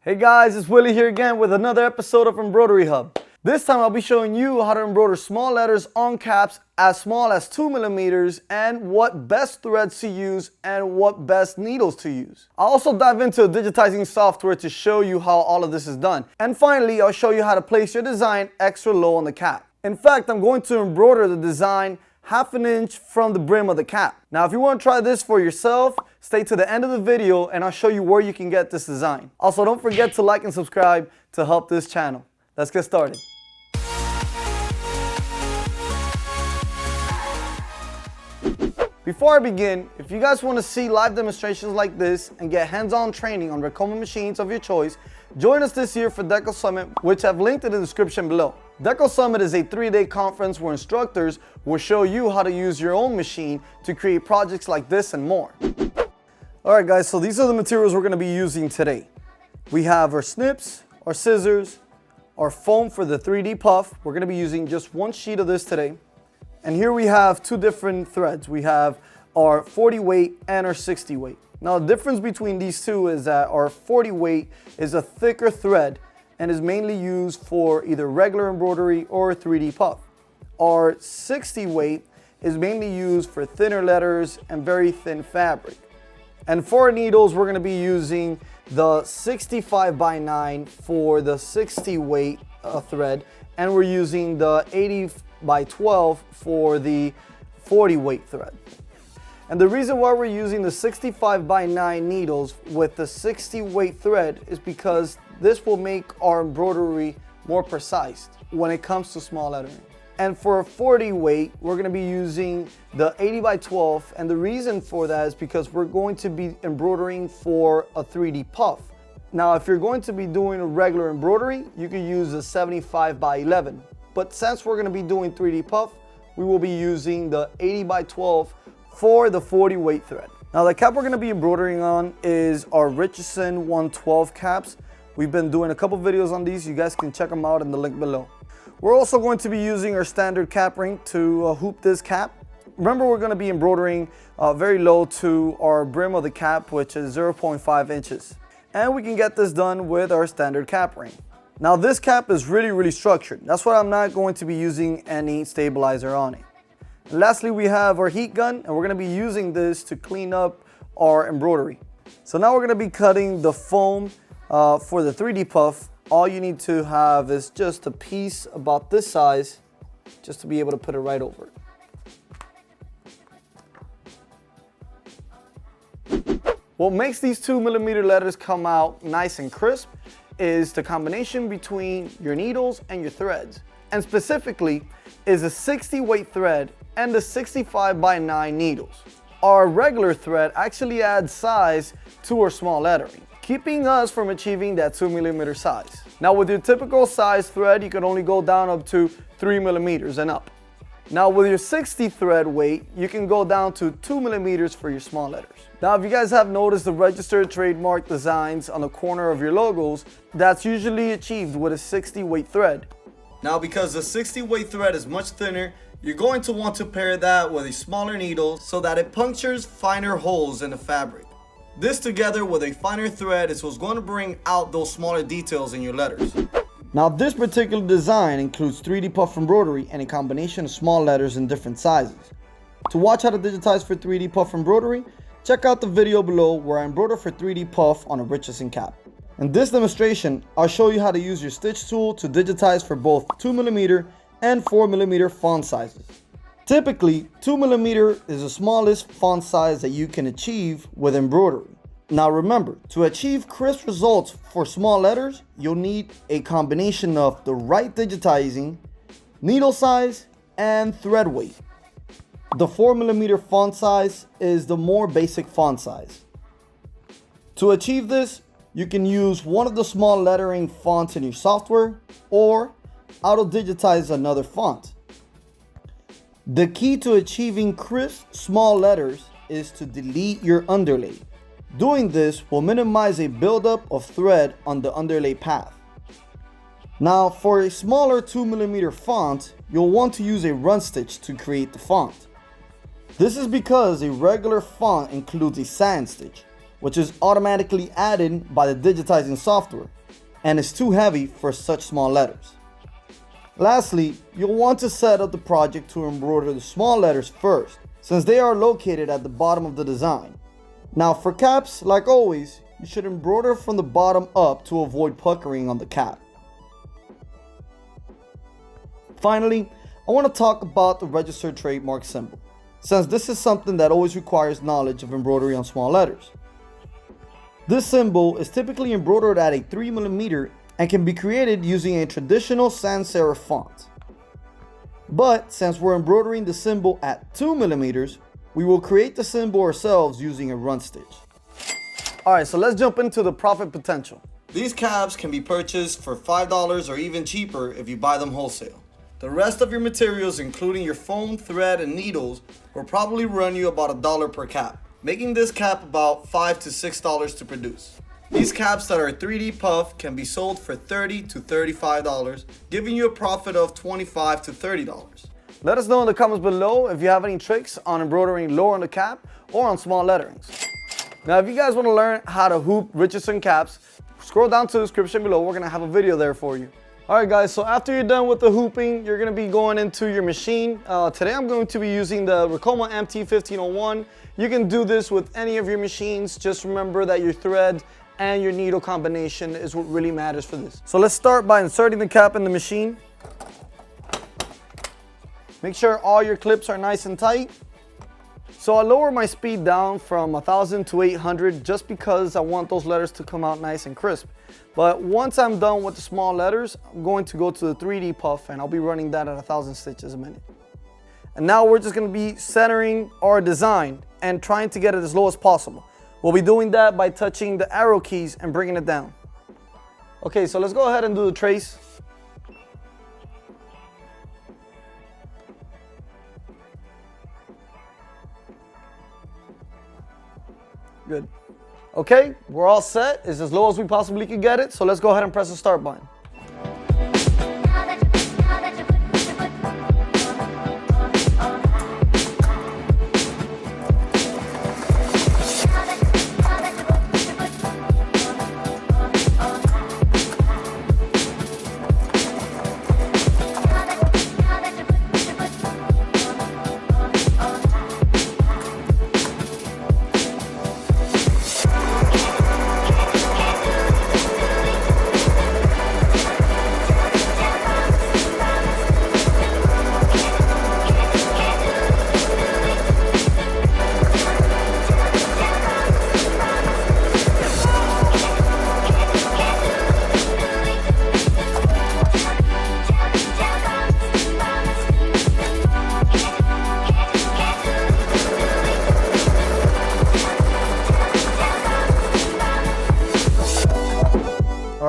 Hey guys, it's Willie here again with another episode of Embroidery Hub. This time I'll be showing you how to embroider small letters on caps as small as 2 millimeters and what best threads to use and what best needles to use. I'll also dive into digitizing software to show you how all of this is done. And finally, I'll show you how to place your design extra low on the cap. In fact, I'm going to embroider the design half an inch from the brim of the cap. Now, if you want to try this for yourself, stay to the end of the video and I'll show you where you can get this design. Also, don't forget to like and subscribe to help this channel. Let's get started. Before I begin, if you guys want to see live demonstrations like this and get hands-on training on Ricoma machines of your choice, join us this year for Deco Summit, which I've linked in the description below. Deco Summit is a 3-day conference where instructors will show you how to use your own machine to create projects like this and more. Alright guys, so these are the materials we're going to be using today. We have our snips, our scissors, our foam for the 3D puff. We're going to be using just one sheet of this today. And here we have two different threads. We have our 40 weight and our 60 weight. Now the difference between these two is that our 40 weight is a thicker thread and is mainly used for either regular embroidery or 3D puff. Our 60 weight is mainly used for thinner letters and very thin fabric. And for our needles, we're going to be using the 65 by 9 for the 60 weight thread, and we're using the 80 by 12 for the 40 weight thread. And the reason why we're using the 65 by 9 needles with the 60 weight thread is because this will make our embroidery more precise when it comes to small lettering. And for a 40 weight, we're going to be using the 80 by 12, and the reason for that is because we're going to be embroidering for a 3D puff. Now, if you're going to be doing a regular embroidery, you can use a 75 by 11. But since we're going to be doing 3D puff, we will be using the 80 by 12 for the 40 weight thread. Now the cap we're going to be embroidering on is our Richardson 112 caps. We've been doing a couple videos on these. You guys can check them out in the link below. We're also going to be using our standard cap ring to hoop this cap. Remember, we're going to be embroidering very low to our brim of the cap, which is 0.5 inches. And we can get this done with our standard cap ring. Now this cap is really structured. That's why I'm not going to be using any stabilizer on it. And lastly, we have our heat gun, and we're going to be using this to clean up our embroidery. So now we're going to be cutting the foam for the 3D puff. All you need to have is just a piece about this size, just to be able to put it right over it. What makes these 2 millimeter letters come out nice and crisp is the combination between your needles and your threads, and specifically is a 60 weight thread and the 65 by 9 needles. Our regular thread actually adds size to our small lettering, keeping us from achieving that 2 millimeter size. Now with your typical size thread, you can only go down up to 3 millimeters and up. Now with your 60 thread weight, you can go down to 2 millimeters for your small letters. Now if you guys have noticed the registered trademark designs on the corner of your logos, that's usually achieved with a 60 weight thread. Now because the 60 weight thread is much thinner, you're going to want to pair that with a smaller needle so that it punctures finer holes in the fabric. This together with a finer thread is what's going to bring out those smaller details in your letters. Now this particular design includes 3D puff embroidery and a combination of small letters in different sizes. To watch how to digitize for 3D puff embroidery, check out the video below where I embroider for 3D puff on a Richardson cap. In this demonstration, I'll show you how to use your stitch tool to digitize for both 2 millimeter and 4 millimeter font sizes. Typically, 2 millimeter is the smallest font size that you can achieve with embroidery. Now remember, to achieve crisp results for small letters, you'll need a combination of the right digitizing, needle size, and thread weight. The 4 millimeter font size is the more basic font size. To achieve this, you can use one of the small lettering fonts in your software or auto-digitize another font. The key to achieving crisp small letters is to delete your underlay. Doing this will minimize a buildup of thread on the underlay path. Now for a smaller 2 millimeter font, you'll want to use a run stitch to create the font. This is because a regular font includes a sand stitch. which is automatically added by the Digitizing software and is too heavy for such small letters. Lastly, you'll want to set up the project to embroider the small letters first, since they are located at the bottom of the design. Now for caps, like always, you should embroider from the bottom up to avoid puckering on the cap. Finally, I want to talk about the registered trademark symbol, since this is something that always requires knowledge of embroidery on small letters. This symbol is typically embroidered at a 3mm and can be created using a traditional sans serif font. But since we're embroidering the symbol at 2mm, we will create the symbol ourselves using a run stitch. Alright, so let's jump into the profit potential. These caps can be purchased for $5 or even cheaper if you buy them wholesale. The rest of your materials, including your foam, thread, and needles, will probably run you about $1 per cap, making this cap about $5 to $6 to produce. These caps that are 3D puff can be sold for $30 to $35, giving you a profit of $25 to $30. Let us know in the comments below if you have any tricks on embroidering lower on the cap or on small letterings. Now, if you guys want to learn how to hoop Richardson caps, scroll down to the description below. We're going to have a video there for you. Alright guys, so after you're done with the hooping, you're going to be going into your machine. Today I'm going to be using the Ricoma MT1501. You can do this with any of your machines. Just remember that your thread and your needle combination is what really matters for this. So let's start by inserting the cap in the machine. Make sure all your clips are nice and tight. So I lower my speed down from 1000 to 800 just because I want those letters to come out nice and crisp. But once I'm done with the small letters, I'm going to go to the 3D puff and I'll be running that at 1000 stitches a minute. And now we're just going to be centering our design and trying to get it as low as possible. We'll be doing that by touching the arrow keys and bringing it down. Okay, so let's go ahead and do the trace. Good. Okay, we're all set. It's as low as we possibly could get it. So let's go ahead and press the start button.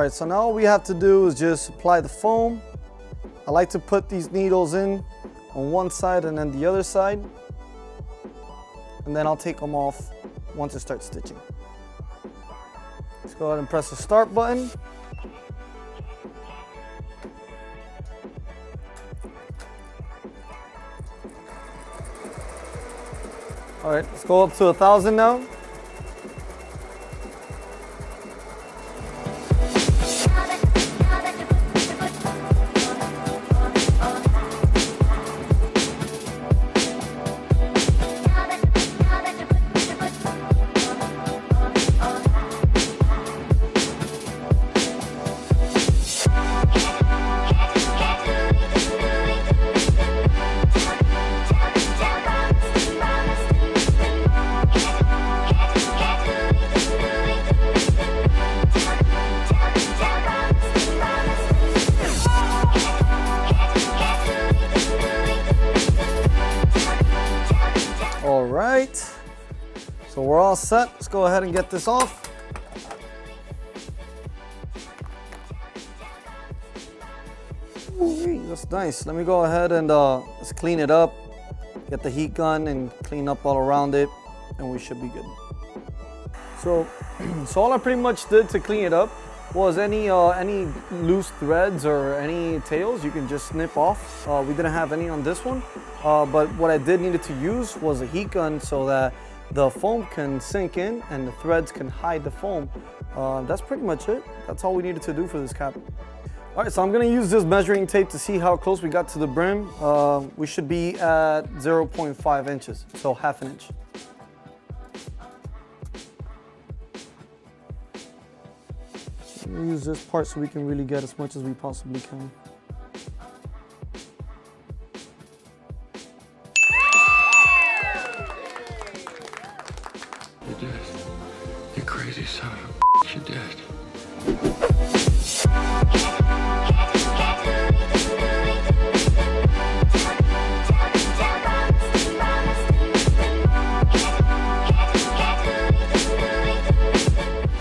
Alright, so now all we have to do is just apply the foam. I like to put these needles in on one side and then the other side. And then I'll take them off once I start stitching. Let's go ahead and press the start button. Alright, let's go up to 1000 now. All right, so we're all set. Let's go ahead and get this off. Ooh, that's nice. Let me go ahead and let's clean it up, get the heat gun and clean up all around it, and we should be good. So all I pretty much did to clean it up was any loose threads or any tails you can just snip off. We didn't have any on this one, but what I did needed to use was a heat gun so that the foam can sink in and the threads can hide the foam. That's pretty much it. That's all we needed to do for this cap. All right, so I'm gonna use this measuring tape to see how close we got to the brim. We should be at 0.5 inches, so half an inch. I'm gonna use this part so we can really get as much as we possibly can. You did. You crazy son of a you did.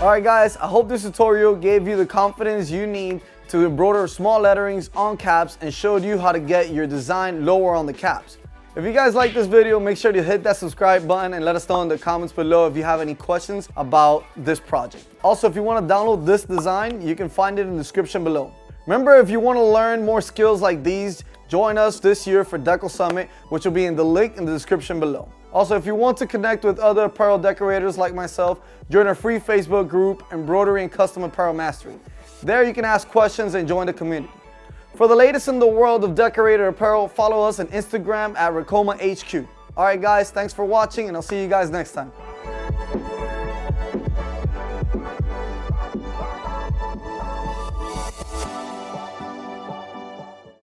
Alright guys, I hope this tutorial gave you the confidence you need to embroider small letterings on caps and showed you how to get your design lower on the caps. If you guys like this video, make sure to hit that subscribe button and let us know in the comments below if you have any questions about this project. Also, if you want to download this design, you can find it in the description below. Remember, if you want to learn more skills like these, join us this year for Deco Summit, which will be in the link in the description below. Also, if you want to connect with other apparel decorators like myself, join our free Facebook group, Embroidery and Custom Apparel Mastery. There you can ask questions and join the community. For the latest in the world of decorator apparel, follow us on Instagram at Ricoma HQ. Alright guys, thanks for watching and I'll see you guys next time.